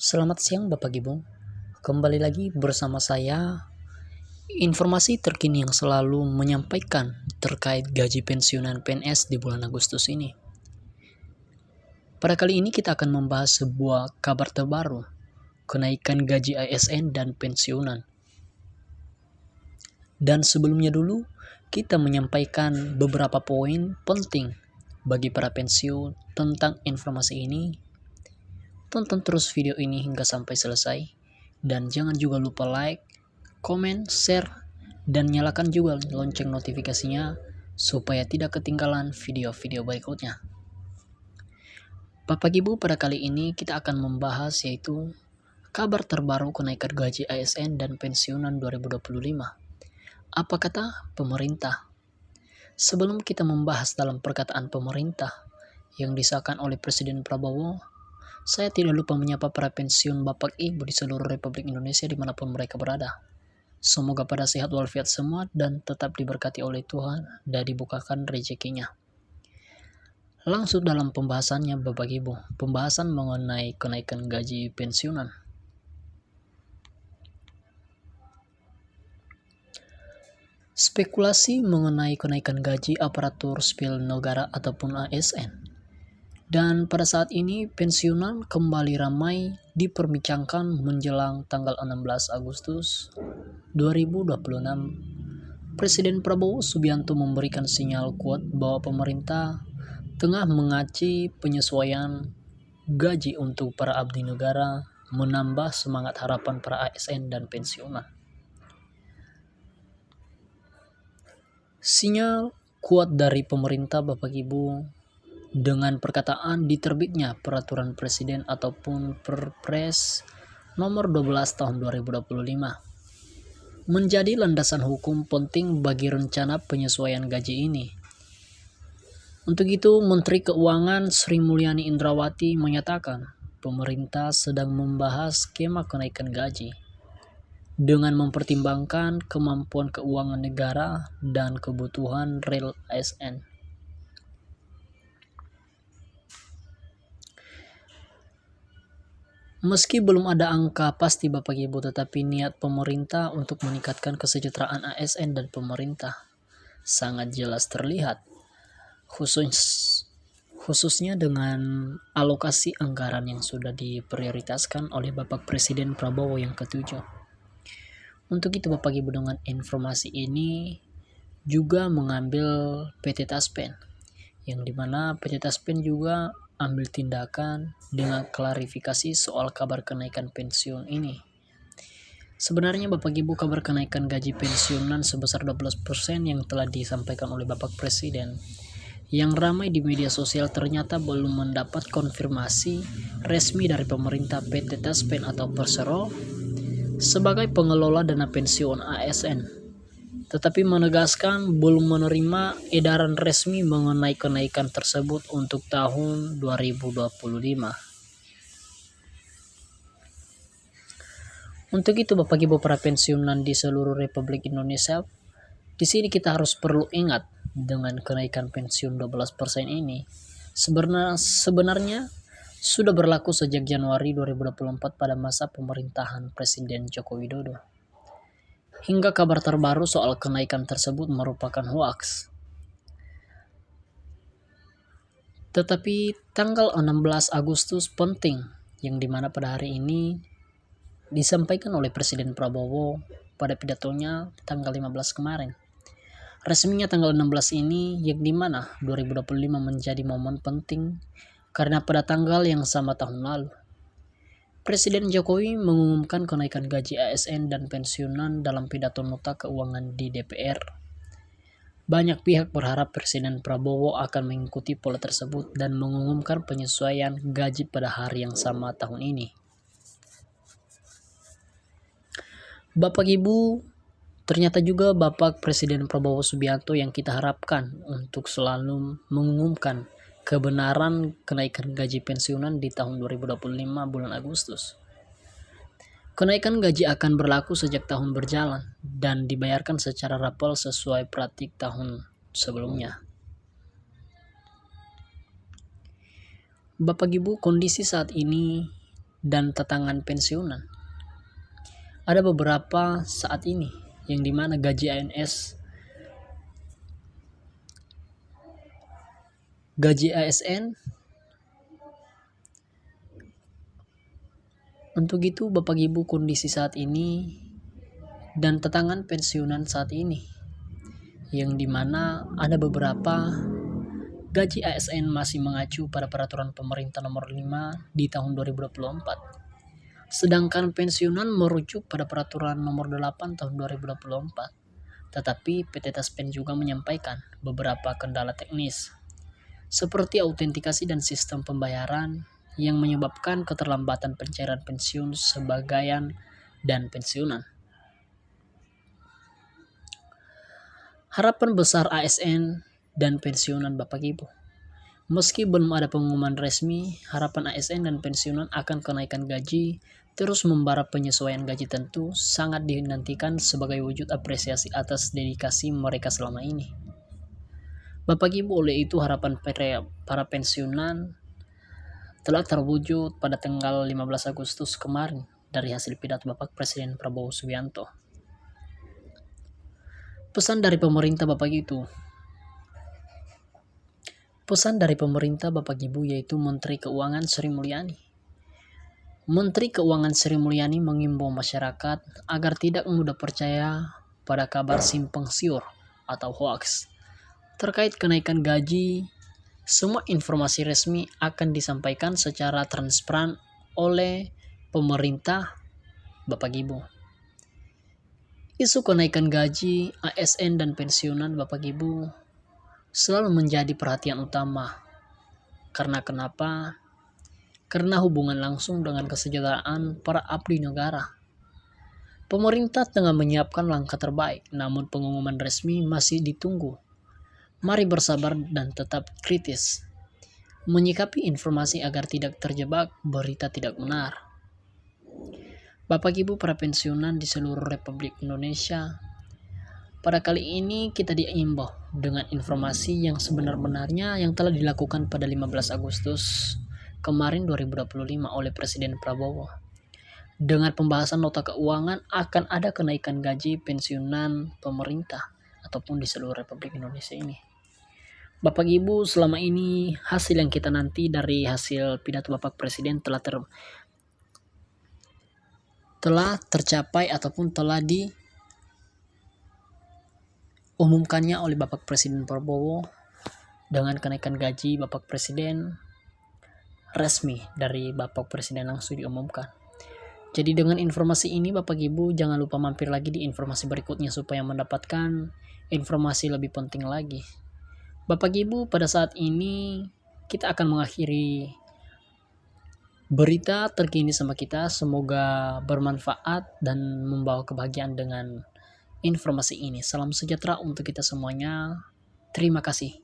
Selamat siang Bapak Ibu, kembali lagi bersama saya. Informasi terkini yang selalu menyampaikan terkait gaji pensiunan PNS di bulan Agustus ini. Pada kali ini kita akan membahas sebuah kabar terbaru, kenaikan gaji ASN dan pensiunan. Dan sebelumnya dulu, kita menyampaikan beberapa poin penting bagi para pensiun tentang informasi ini. Tonton terus video ini hingga sampai selesai. Dan jangan juga lupa like, komen, share, dan nyalakan juga lonceng notifikasinya supaya tidak ketinggalan video-video berikutnya. Bapak Ibu, pada kali ini kita akan membahas yaitu kabar terbaru kenaikan gaji ASN dan pensiunan 2025. Apa kata pemerintah? Sebelum kita membahas dalam perkataan pemerintah yang disahkan oleh Presiden Prabowo, saya tidak lupa menyapa para pensiun Bapak Ibu di seluruh Republik Indonesia dimanapun mereka berada. Semoga pada sehat walafiat semua dan tetap diberkati oleh Tuhan dan dibukakan rezekinya. Langsung dalam pembahasannya Bapak Ibu, pembahasan mengenai kenaikan gaji pensiunan. Spekulasi mengenai kenaikan gaji aparatur sipil negara ataupun ASN. Dan pada saat ini pensiunan kembali ramai diperbincangkan menjelang tanggal 16 Agustus 2026. Presiden Prabowo Subianto memberikan sinyal kuat bahwa pemerintah tengah mengaci penyesuaian gaji untuk para abdi negara, menambah semangat harapan para ASN dan pensiunan. Sinyal kuat dari pemerintah Bapak Ibu dengan perkataan diterbitnya peraturan presiden ataupun Perpres nomor 12 tahun 2025 menjadi landasan hukum penting bagi rencana penyesuaian gaji ini. Untuk itu, Menteri Keuangan Sri Mulyani Indrawati menyatakan pemerintah sedang membahas skema kenaikan gaji dengan mempertimbangkan kemampuan keuangan negara dan kebutuhan real ASN. Meski belum ada angka pasti Bapak Ibu, tetapi niat pemerintah untuk meningkatkan kesejahteraan ASN dan pemerintah sangat jelas terlihat, khususnya dengan alokasi anggaran yang sudah diprioritaskan oleh Bapak Presiden Prabowo yang ke-7. Untuk itu Bapak Ibu, dengan informasi ini juga mengambil PT Taspen, yang dimana PT Taspen juga ambil tindakan dengan klarifikasi soal kabar kenaikan pensiun ini. Sebenarnya Bapak Ibu, kabar kenaikan gaji pensiunan sebesar 12% yang telah disampaikan oleh Bapak Presiden yang ramai di media sosial ternyata belum mendapat konfirmasi resmi dari pemerintah PT Taspen atau Persero sebagai pengelola dana pensiun ASN. Tetapi menegaskan belum menerima edaran resmi mengenai kenaikan tersebut untuk tahun 2025. Untuk itu Bapak Ibu para pensiunan di seluruh Republik Indonesia, di sini kita harus perlu ingat dengan kenaikan pensiun 12% ini sebenarnya sudah berlaku sejak Januari 2024 pada masa pemerintahan Presiden Joko Widodo. Hingga kabar terbaru soal kenaikan tersebut merupakan hoaks. Tetapi tanggal 16 Agustus penting, yang dimana pada hari ini disampaikan oleh Presiden Prabowo pada pidatonya tanggal 15 kemarin. Resminya tanggal 16 ini, yang dimana 2025 menjadi momen penting karena pada tanggal yang sama tahun lalu, Presiden Jokowi mengumumkan kenaikan gaji ASN dan pensiunan dalam pidato nota keuangan di DPR. Banyak pihak berharap Presiden Prabowo akan mengikuti pola tersebut dan mengumumkan penyesuaian gaji pada hari yang sama tahun ini. Bapak Ibu, ternyata juga Bapak Presiden Prabowo Subianto yang kita harapkan untuk selalu mengumumkan kebenaran kenaikan gaji pensiunan di tahun 2025 bulan Agustus. Kenaikan gaji akan berlaku sejak tahun berjalan dan dibayarkan secara rapel sesuai praktik tahun sebelumnya. Bapak Ibu, kondisi saat ini dan tatangan pensiunan. Ada beberapa saat ini yang dimana gaji ASN. Untuk itu Bapak Ibu, kondisi saat ini dan tatangan pensiunan saat ini yang dimana ada beberapa gaji ASN masih mengacu pada peraturan pemerintah nomor 5 di tahun 2024. Sedangkan pensiunan merujuk pada peraturan nomor 8 tahun 2024. Tetapi PT Taspen juga menyampaikan beberapa kendala teknis seperti autentikasi dan sistem pembayaran yang menyebabkan keterlambatan pencairan pensiun sebagian dan pensiunan. Harapan besar ASN dan pensiunan Bapak Ibu. Meski belum ada pengumuman resmi, harapan ASN dan pensiunan akan kenaikan gaji terus membara. Penyesuaian gaji tentu sangat dinantikan sebagai wujud apresiasi atas dedikasi mereka selama ini. Bapak Ibu, oleh itu harapan para pensiunan telah terwujud pada tanggal 15 Agustus kemarin dari hasil pidato Bapak Presiden Prabowo Subianto. Pesan dari pemerintah Bapak Ibu yaitu Menteri Keuangan Sri Mulyani. Menteri Keuangan Sri Mulyani mengimbau masyarakat agar tidak mudah percaya pada kabar simpang siur atau hoax terkait kenaikan gaji. Semua informasi resmi akan disampaikan secara transparan oleh pemerintah Bapak Ibu. Isu kenaikan gaji ASN dan pensiunan Bapak Ibu selalu menjadi perhatian utama. Karena kenapa? Karena hubungan langsung dengan kesejahteraan para abdi negara. Pemerintah tengah menyiapkan langkah terbaik, namun pengumuman resmi masih ditunggu. Mari bersabar dan tetap kritis, menyikapi informasi agar tidak terjebak berita tidak benar. Bapak Ibu para pensiunan di seluruh Republik Indonesia, pada kali ini kita diimbau dengan informasi yang sebenar-benarnya yang telah dilakukan pada 15 Agustus kemarin 2025 oleh Presiden Prabowo. Dengan pembahasan nota keuangan akan ada kenaikan gaji pensiunan pemerintah ataupun di seluruh Republik Indonesia ini. Bapak Ibu, selama ini hasil yang kita nanti dari hasil pidato Bapak Presiden telah tercapai ataupun telah diumumkannya oleh Bapak Presiden Prabowo dengan kenaikan gaji Bapak Presiden resmi dari Bapak Presiden langsung diumumkan. Jadi dengan informasi ini Bapak Ibu jangan lupa mampir lagi di informasi berikutnya supaya mendapatkan informasi lebih penting lagi. Bapak Ibu, pada saat ini kita akan mengakhiri berita terkini sama kita. Semoga bermanfaat dan membawa kebahagiaan dengan informasi ini. Salam sejahtera untuk kita semuanya. Terima kasih.